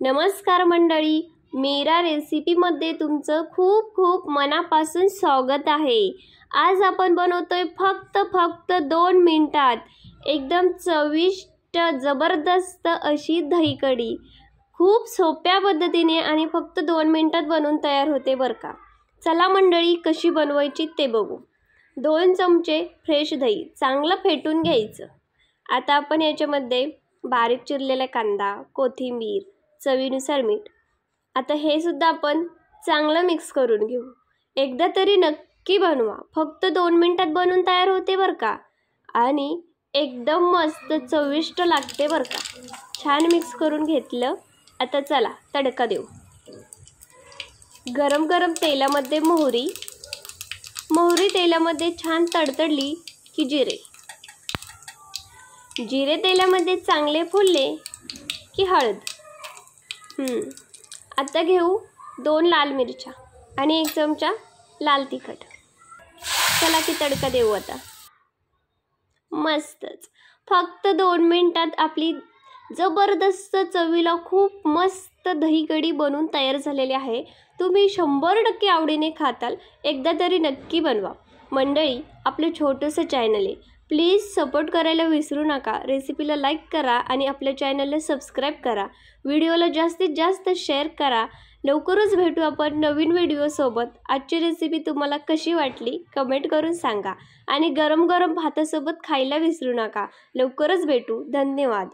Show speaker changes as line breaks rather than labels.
नमस्कार मंडळी, मीरा रेसिपीमध्ये तुमचं खूप खूप मनापासून स्वागत आहे। आज आपण बनवतोय फक्त 2 मिनिटात एकदम चविष्ट जबरदस्त अशी दही कढी। खूप सोप्या पद्धतीने आणि फक्त 2 मिनिटात बनवून तयार होते बरं का। चला मंडळी, कशी बनवायची ते बघू। 2 चमचे फ्रेश दही चांगलं फेटून घ्यायचं। आता आपण याच्यामध्ये बारीक चिरलेला कांदा, कोथिंबीर, चवीनुसार मीठ, आता हे सुद्धा आपण चांगलं मिक्स करून घेऊ। एकदा तरी नक्की बनवा, फक्त 2 मिनिटात बनवून तयार होते बरं का आणि एकदम मस्त चविष्ट लागते बरं का। छान मिक्स करून घेतलं। आता चला तडका देऊ। गरम तेलामध्ये मोहरी तेलामध्ये छान तडतडली की जिरे तेलामध्ये चांगले फुलले की हळद। आता घेऊ 2 लाल मिरच्या आणि 1 चमचा लाल तिखट। चला की तडका देऊ आता। मस्तच, फक्त 2 मिनिटात आपली जबरदस्त चवीला खूप मस्त दही कढी बनवून तयार झालेली आहे। तुम्ही 100% आवडीने खाताल। एकदा तरी नक्की बनवा मंडळी। आपलं छोटंसं चॅनल आहे, प्लीज सपोर्ट करायला विसरू नका। रेसिपीला लाईक करा आणि आपल्या चॅनलला सबस्क्राईब करा। व्हिडिओला जास्तीत जास्त शेअर करा। लवकरच भेटू आपण नवीन व्हिडिओसोबत। आजची रेसिपी तुम्हाला कशी वाटली कमेंट करून सांगा आणि गरम भातासोबत खायला विसरू नका। लवकरच भेटू। धन्यवाद।